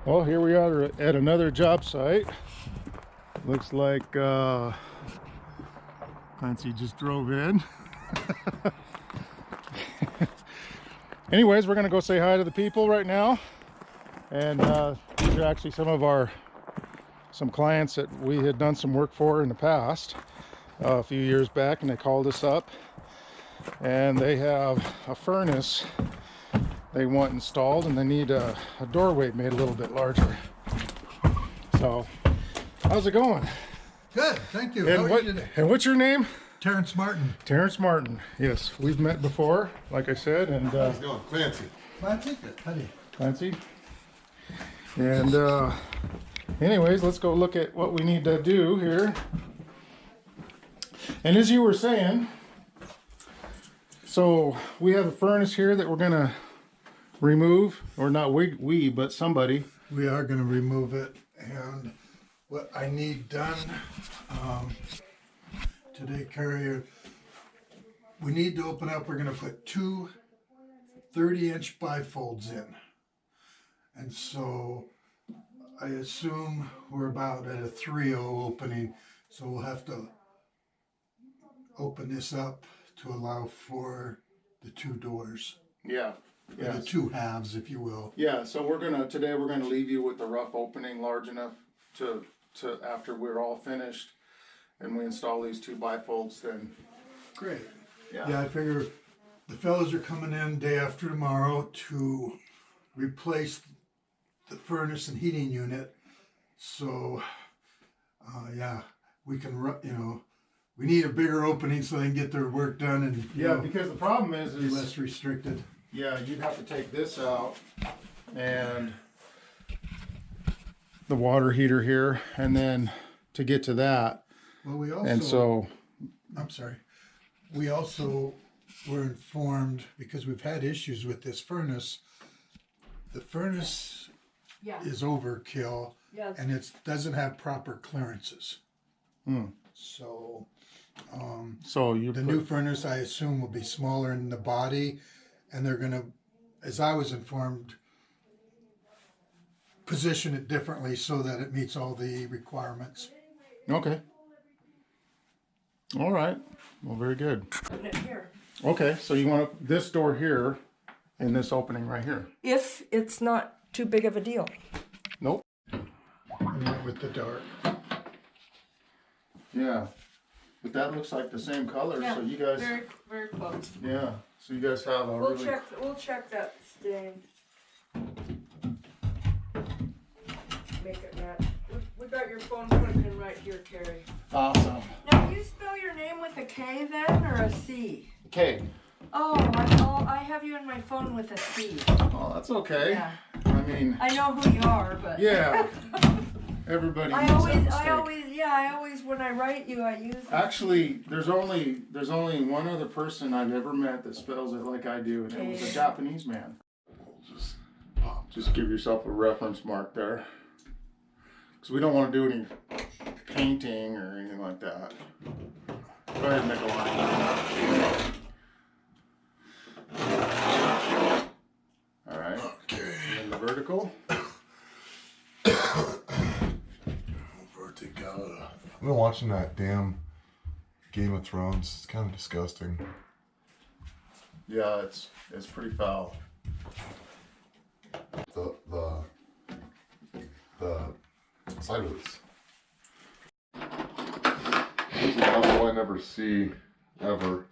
Well, here we are at another job site. Looks like Clancy just drove in. Anyways, we're gonna go say hi to the people right now. And these are actually some clients that we had done some work for in the past, a few years back, and they called us up. And they have a furnace they want installed, and they need a doorway made a little bit larger. So, how's it going? Good, thank you. And How are you today? And what's your name? Terrence Martin. Terrence Martin. Yes, we've met before, like I said. And how's it going? Clancy. Clancy? Good, honey. Clancy. And anyways, let's go look at what we need to do here. And as you were saying, so we have a furnace here that we're gonna remove, or not we, but somebody. We are going to remove it, and what I need done today, Carrier, we need to open up. We're going to put two 30-inch bifolds in, and so I assume we're about at a 3/0 opening, so we'll have to open this up to allow for the two doors. Yeah. The two halves, if you will. Yeah, so today we're gonna leave you with the rough opening large enough to after we're all finished and we install these two bifolds, then. Great. Yeah, I figure the fellows are coming in day after tomorrow to replace the furnace and heating unit. So, yeah, we can, we need a bigger opening so they can get their work done and because the problem is be less restricted. Yeah, you'd have to take this out and the water heater here, and then to get to that. Well, we also, and so, I'm sorry, we also were informed, because we've had issues with this furnace, the furnace is overkill, and it doesn't have proper clearances. So, the new furnace, I assume, will be smaller in the body, and they're going to, as I was informed, position it differently so that it meets all the requirements. Okay. All right. Well, very good. Putting it here. Okay, so you want this door here and this opening right here? If it's not too big of a deal. Nope. With the dark. Yeah. But that looks like the same color, so you guys. Very, very close. Yeah. So you guys have a We'll check that stain. Make it match. We got your phone put in right here, Carrie. Awesome. Now, do you spell your name with a K then, or a C? Okay. Oh, I have you in my phone with a C. Oh, that's okay. Yeah. I mean. I know who you are, but. Yeah. Everybody. I always, when I write you, I use. Actually, there's only one other person I've ever met that spells it like I do, and it was a Japanese man. Just give yourself a reference mark there, because we don't want to do any painting or anything like that. Go ahead and make a line. All right. Okay. And then the vertical. I've been watching that damn Game of Thrones. It's kind of disgusting. Yeah, it's pretty foul. The sideways. There's a level I never see ever.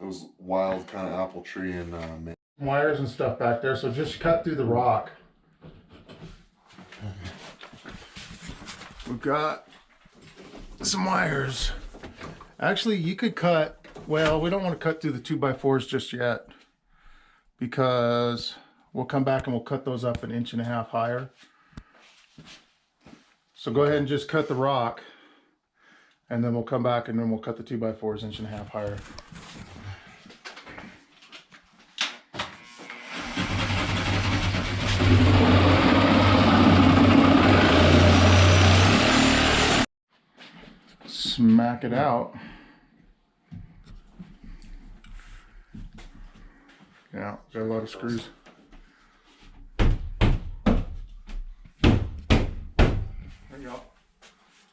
Those wild kind of apple tree and Wires and stuff back there, so just cut through the rock. We've got some wires. Actually, you could cut, well, we don't want to cut through the 2x4s just yet, because we'll come back and we'll cut those up 1.5 inches higher. So go ahead and just cut the rock, and then we'll come back and then we'll cut the 2x4s 1.5 inches higher. Smack it out. Yeah, got a lot of screws. There you go.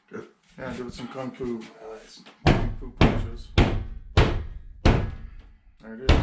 Good. Yeah, give it some kung fu punches. There it is.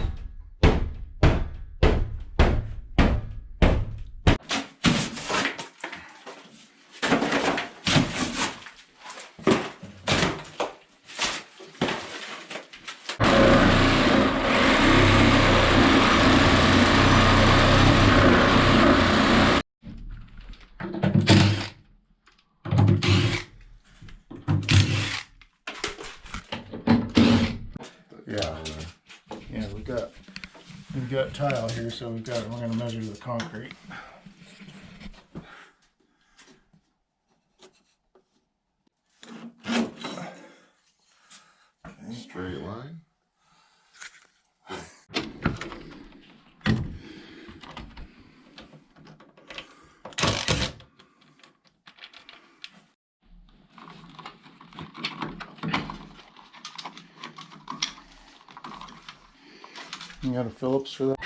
Yeah, we've got tile here, so we're gonna measure the concrete. Straight line. You got a Phillips for that?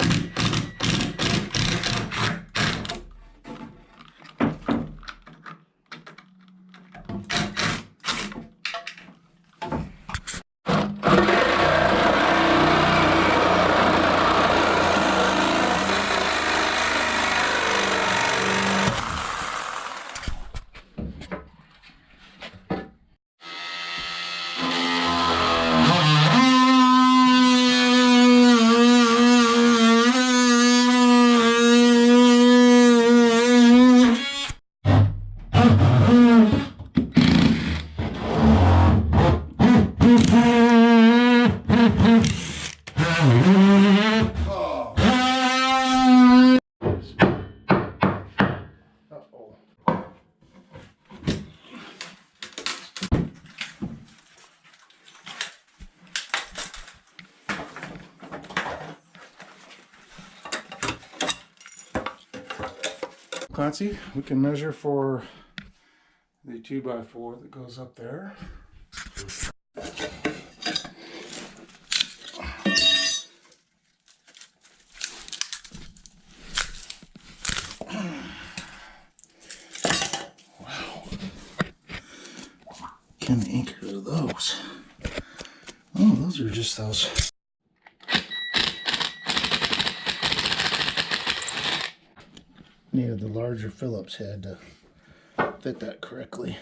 Clancy, we can measure for the 2x4 that goes up there. Wow. Can anchor those. Oh, those are just those. Needed the larger Phillips head to fit that correctly.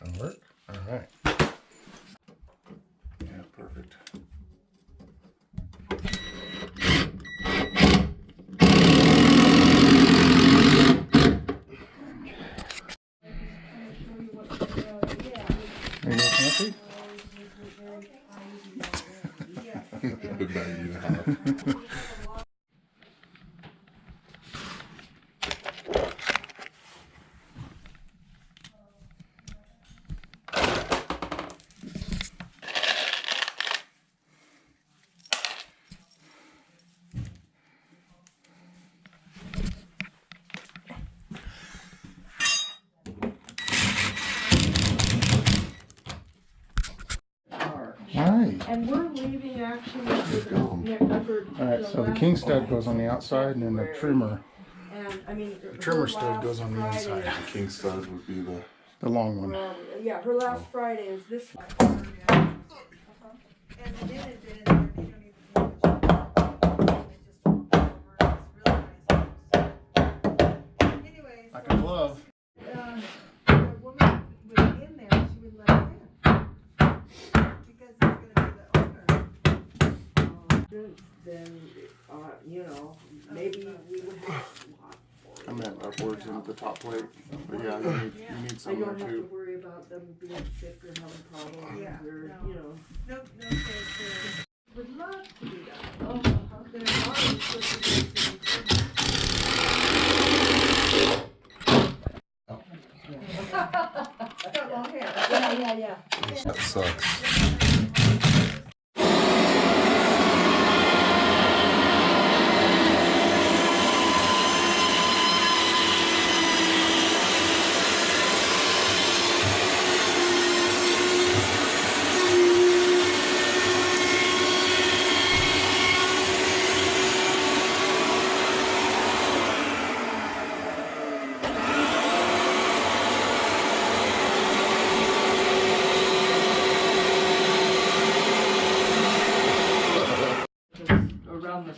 Gonna work? All right. Yeah, perfect. There you go, Nancy. The bag you have. Alright. And we're leaving actually for Alright, so the king stud goes on the outside and then the trimmer. And I mean, The trimmer stud goes on the inside. The king stud would be the long one. Yeah, her last Friday is this Friday. Like a glove. The woman was in there, she would let us in. Because it's gonna be the owner. Then, you know, maybe we would have a lot for it. I meant upwards into the top plate. But yeah, you need I some don't there have to too. worry about them being sick or having problems Yeah, or, no. you know. No, kids, Would love to do that. they're always supposed to got long hair. Yeah. That sucks.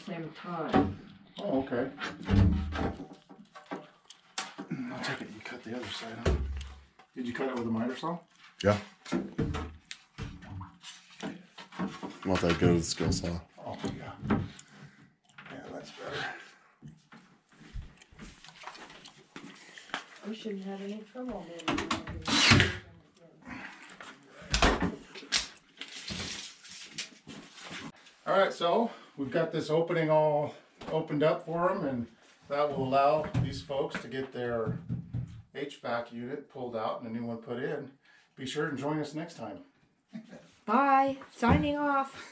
same time. Oh, okay. I'll take it you cut the other side, huh? Did you cut it with a miter saw? Yeah. Not that good with skill saw. Oh, yeah. Yeah, that's better. We shouldn't have any trouble then. All right, so we've got this opening all opened up for them, and that will allow these folks to get their HVAC unit pulled out and a new one put in. Be sure and join us next time. Bye. Signing off.